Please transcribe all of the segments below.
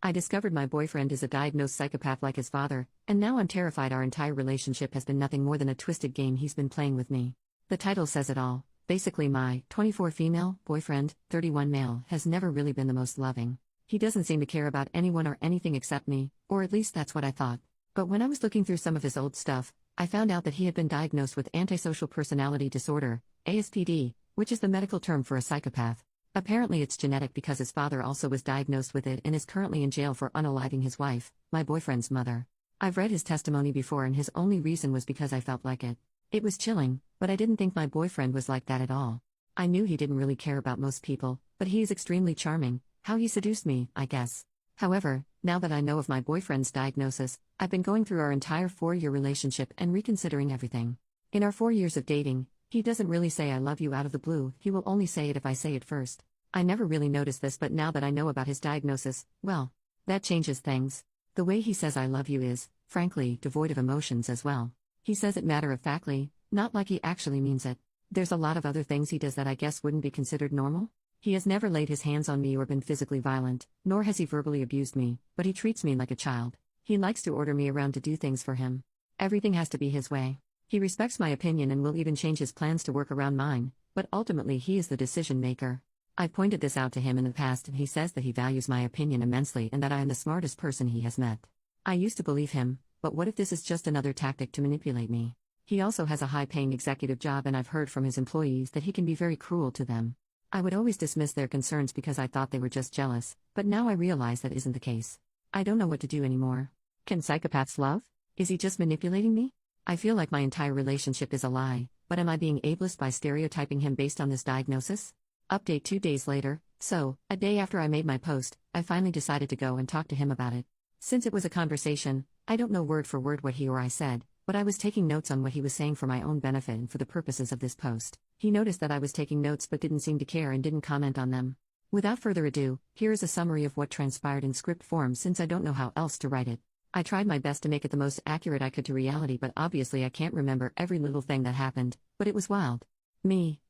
I discovered my boyfriend is a diagnosed psychopath like his father, and now I'm terrified our entire relationship has been nothing more than a twisted game he's been playing with me. The title says it all. Basically, my 24 female boyfriend, 31 male, has never really been the most loving. He doesn't seem to care about anyone or anything except me, or at least that's what I thought. But when I was looking through some of his old stuff, I found out that he had been diagnosed with antisocial personality disorder, ASPD, which is the medical term for a psychopath. Apparently it's genetic because his father also was diagnosed with it and is currently in jail for unaliving his wife, my boyfriend's mother. I've read his testimony before and his only reason was because I felt like it. It was chilling, but I didn't think my boyfriend was like that at all. I knew he didn't really care about most people, but he is extremely charming. How he seduced me, I guess. However, now that I know of my boyfriend's diagnosis, I've been going through our entire 4-year relationship and reconsidering everything. In our 4 years of dating, he doesn't really say I love you out of the blue, he will only say it if I say it first. I never really noticed this, but now that I know about his diagnosis, well, that changes things. The way he says I love you is, frankly, devoid of emotions as well. He says it matter-of-factly, not like he actually means it. There's a lot of other things he does that I guess wouldn't be considered normal. He has never laid his hands on me or been physically violent, nor has he verbally abused me, but he treats me like a child. He likes to order me around to do things for him. Everything has to be his way. He respects my opinion and will even change his plans to work around mine, but ultimately he is the decision maker. I've pointed this out to him in the past and he says that he values my opinion immensely and that I am the smartest person he has met. I used to believe him, but what if this is just another tactic to manipulate me? He also has a high-paying executive job and I've heard from his employees that he can be very cruel to them. I would always dismiss their concerns because I thought they were just jealous, but now I realize that isn't the case. I don't know what to do anymore. Can psychopaths love? Is he just manipulating me? I feel like my entire relationship is a lie, but am I being ableist by stereotyping him based on this diagnosis? Update 2 days later. So, a day after I made my post, I finally decided to go and talk to him about it. Since it was a conversation, I don't know word for word what he or I said, but I was taking notes on what he was saying for my own benefit and for the purposes of this post. He noticed that I was taking notes but didn't seem to care and didn't comment on them. Without further ado, here is a summary of what transpired in script form since I don't know how else to write it. I tried my best to make it the most accurate I could to reality, but obviously I can't remember every little thing that happened, but it was wild.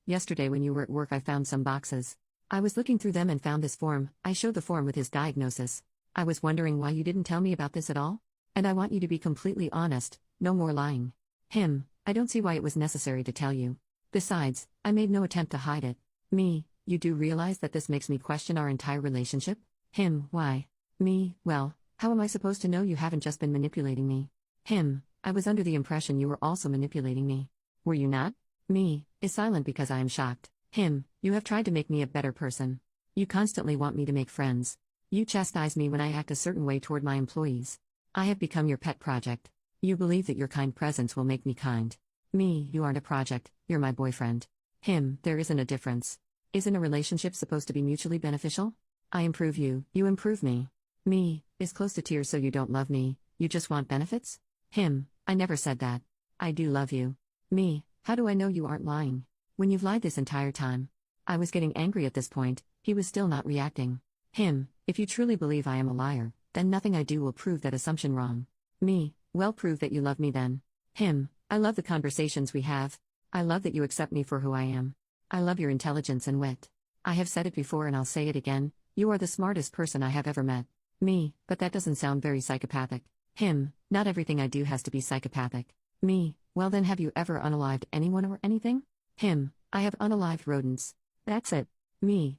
Yesterday when you were at work I found some boxes. I was looking through them and found this form. I showed the form with his diagnosis. I was wondering why you didn't tell me about this at all? And I want you to be completely honest, no more lying. I don't see why it was necessary to tell you. Besides, I made no attempt to hide it. You do realize that this makes me question our entire relationship? Why? Well, how am I supposed to know you haven't just been manipulating me? I was under the impression you were also manipulating me. Were you not? Is silent because I am shocked. You have tried to make me a better person. You constantly want me to make friends. You chastise me when I act a certain way toward my employees. I have become your pet project. You believe that your kind presence will make me kind. You aren't a project, you're my boyfriend. There isn't a difference. Isn't a relationship supposed to be mutually beneficial? I improve you, you improve me. Is close to tears so you don't love me, you just want benefits? I never said that. I do love you. How do I know you aren't lying? When you've lied this entire time. I was getting angry at this point, he was still not reacting. If you truly believe I am a liar, then nothing I do will prove that assumption wrong. Well, prove that you love me then. I love the conversations we have. I love that you accept me for who I am. I love your intelligence and wit. I have said it before and I'll say it again, you are the smartest person I have ever met. But that doesn't sound very psychopathic. Not everything I do has to be psychopathic. Well then, have you ever unalived anyone or anything? I have unalived rodents. That's it.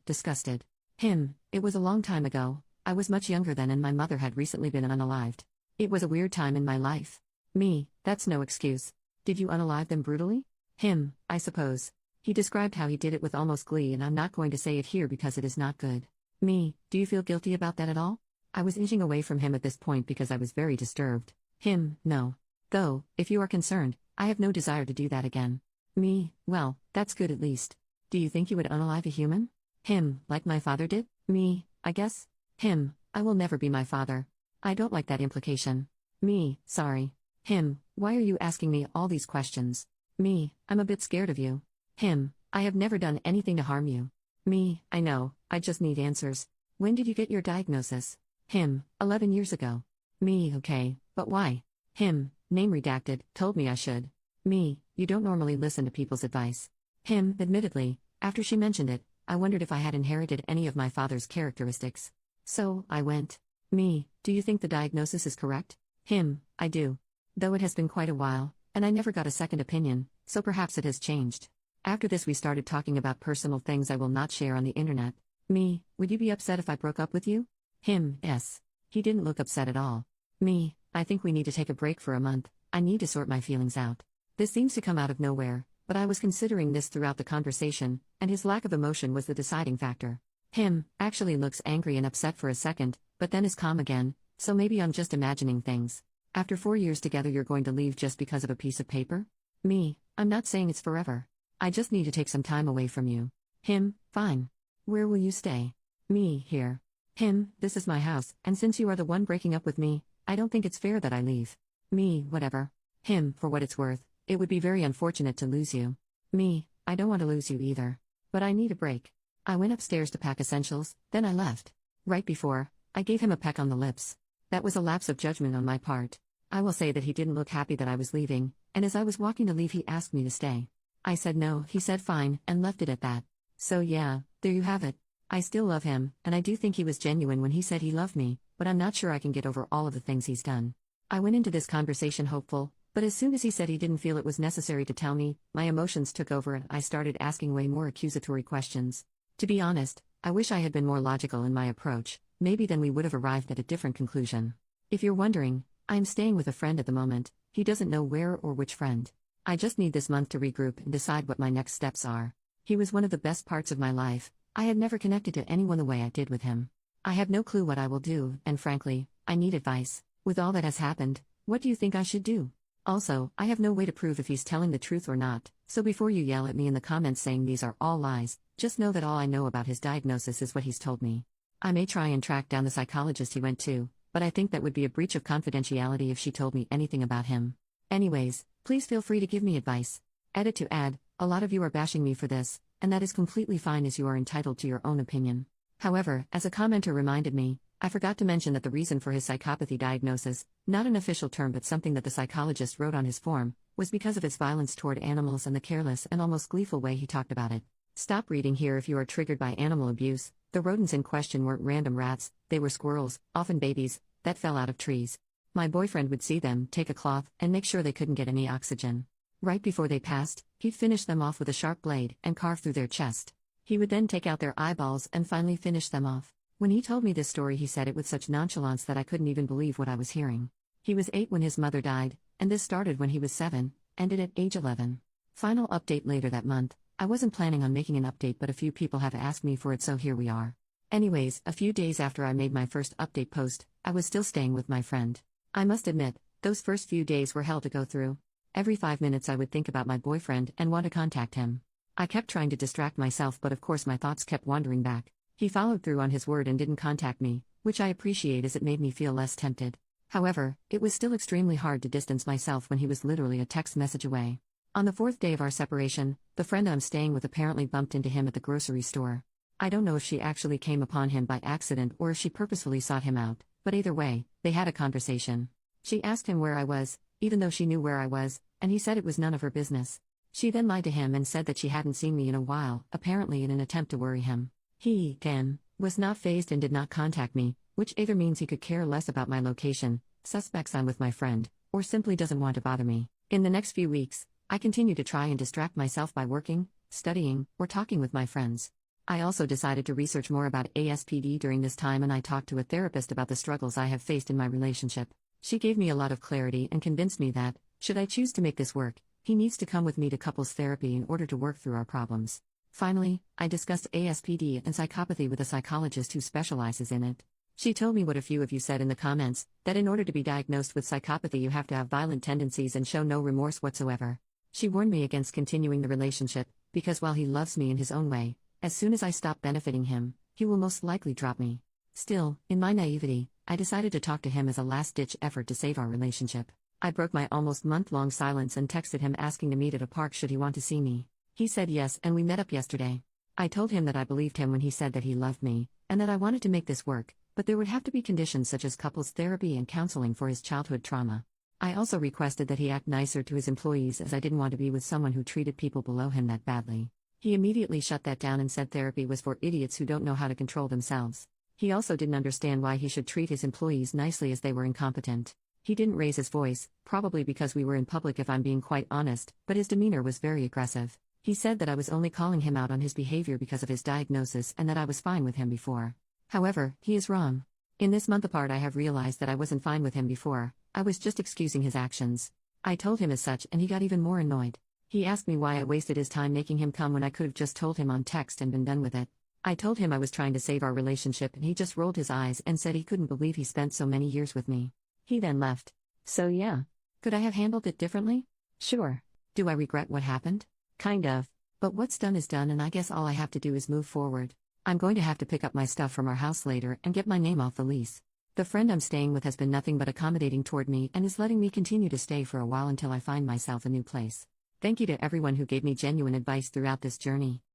Disgusted. It was a long time ago. I was much younger then and my mother had recently been unalived. It was a weird time in my life. That's no excuse. Did you unalive them brutally? I suppose. He described how he did it with almost glee and I'm not going to say it here because it is not good. Do you feel guilty about that at all? I was inching away from him at this point because I was very disturbed. No. Though, if you are concerned, I have no desire to do that again. Well, that's good at least. Do you think you would unalive a human? Like my father did? I guess. I will never be my father. I don't like that implication. Sorry. Why are you asking me all these questions? I'm a bit scared of you. I have never done anything to harm you. I know, I just need answers. When did you get your diagnosis? 11 years ago. Okay, but why? Name redacted, told me I should. You don't normally listen to people's advice. Admittedly, after she mentioned it, I wondered if I had inherited any of my father's characteristics. So, I went. Me, do you think the diagnosis is correct? Him, I do. Though it has been quite a while, and I never got a second opinion, so perhaps it has changed. After this we started talking about personal things I will not share on the internet. Me, would you be upset if I broke up with you? Him, yes. He didn't look upset at all. Me, I think we need to take a break for a month, I need to sort my feelings out. This seems to come out of nowhere, but I was considering this throughout the conversation, and his lack of emotion was the deciding factor. Him, actually looks angry and upset for a second, but then is calm again, so maybe I'm just imagining things. After 4 years together you're going to leave just because of a piece of paper? Me, I'm not saying it's forever. I just need to take some time away from you. Him, fine. Where will you stay? Me, here. Him, this is my house, and since you are the one breaking up with me, I don't think it's fair that I leave. Me, whatever. Him, for what it's worth, it would be very unfortunate to lose you. Me, I don't want to lose you either. But I need a break. I went upstairs to pack essentials, then I left. Right before, I gave him a peck on the lips. That was a lapse of judgment on my part. I will say that he didn't look happy that I was leaving, and as I was walking to leave he asked me to stay. I said no, he said fine, and left it at that. So yeah, there you have it. I still love him, and I do think he was genuine when he said he loved me, but I'm not sure I can get over all of the things he's done. I went into this conversation hopeful, but as soon as he said he didn't feel it was necessary to tell me, my emotions took over and I started asking way more accusatory questions. To be honest, I wish I had been more logical in my approach, maybe then we would have arrived at a different conclusion. If you're wondering, I'm staying with a friend at the moment, he doesn't know where or which friend. I just need this month to regroup and decide what my next steps are. He was one of the best parts of my life, I had never connected to anyone the way I did with him. I have no clue what I will do, and frankly, I need advice. With all that has happened, what do you think I should do? Also, I have no way to prove if he's telling the truth or not, so before you yell at me in the comments saying these are all lies, just know that all I know about his diagnosis is what he's told me. I may try and track down the psychologist he went to, but I think that would be a breach of confidentiality if she told me anything about him. Anyways, please feel free to give me advice. Edit to add, a lot of you are bashing me for this, and that is completely fine as you are entitled to your own opinion. However, as a commenter reminded me, I forgot to mention that the reason for his psychopathy diagnosis, not an official term but something that the psychologist wrote on his form, was because of his violence toward animals and the careless and almost gleeful way he talked about it. Stop reading here if you are triggered by animal abuse. The rodents in question weren't random rats, they were squirrels, often babies, that fell out of trees. My boyfriend would see them, take a cloth, and make sure they couldn't get any oxygen. Right before they passed, he'd finish them off with a sharp blade and carve through their chest. He would then take out their eyeballs and finally finish them off. When he told me this story he said it with such nonchalance that I couldn't even believe what I was hearing. He was 8 when his mother died, and this started when he was 7, ended at age 11. Final update later that month. I wasn't planning on making an update but a few people have asked me for it so here we are. Anyways, a few days after I made my first update post, I was still staying with my friend. I must admit, those first few days were hell to go through. Every 5 minutes I would think about my boyfriend and want to contact him. I kept trying to distract myself but of course my thoughts kept wandering back. He followed through on his word and didn't contact me, which I appreciate as it made me feel less tempted. However, it was still extremely hard to distance myself when he was literally a text message away. On the 4th day of our separation, the friend I'm staying with apparently bumped into him at the grocery store. I don't know if she actually came upon him by accident or if she purposefully sought him out, but either way, they had a conversation. She asked him where I was, even though she knew where I was, and he said it was none of her business. She then lied to him and said that she hadn't seen me in a while, apparently in an attempt to worry him. He, then, was not fazed and did not contact me, which either means he could care less about my location, suspects I'm with my friend, or simply doesn't want to bother me. In the next few weeks, I continue to try and distract myself by working, studying, or talking with my friends. I also decided to research more about ASPD during this time and I talked to a therapist about the struggles I have faced in my relationship. She gave me a lot of clarity and convinced me that, should I choose to make this work, he needs to come with me to couples therapy in order to work through our problems. Finally, I discussed ASPD and psychopathy with a psychologist who specializes in it. She told me what a few of you said in the comments, that in order to be diagnosed with psychopathy you have to have violent tendencies and show no remorse whatsoever. She warned me against continuing the relationship, because while he loves me in his own way, as soon as I stop benefiting him, he will most likely drop me. Still, in my naivety, I decided to talk to him as a last-ditch effort to save our relationship. I broke my almost month-long silence and texted him asking to meet at a park should he want to see me. He said yes and we met up yesterday. I told him that I believed him when he said that he loved me, and that I wanted to make this work, but there would have to be conditions such as couples therapy and counseling for his childhood trauma. I also requested that he act nicer to his employees as I didn't want to be with someone who treated people below him that badly. He immediately shut that down and said therapy was for idiots who don't know how to control themselves. He also didn't understand why he should treat his employees nicely as they were incompetent. He didn't raise his voice, probably because we were in public if I'm being quite honest, but his demeanor was very aggressive. He said that I was only calling him out on his behavior because of his diagnosis and that I was fine with him before. However, he is wrong. In this month apart I have realized that I wasn't fine with him before, I was just excusing his actions. I told him as such and he got even more annoyed. He asked me why I wasted his time making him come when I could have just told him on text and been done with it. I told him I was trying to save our relationship and he just rolled his eyes and said he couldn't believe he spent so many years with me. He then left. So yeah. Could I have handled it differently? Sure. Do I regret what happened? Kind of. But what's done is done and I guess all I have to do is move forward. I'm going to have to pick up my stuff from our house later and get my name off the lease. The friend I'm staying with has been nothing but accommodating toward me and is letting me continue to stay for a while until I find myself a new place. Thank you to everyone who gave me genuine advice throughout this journey.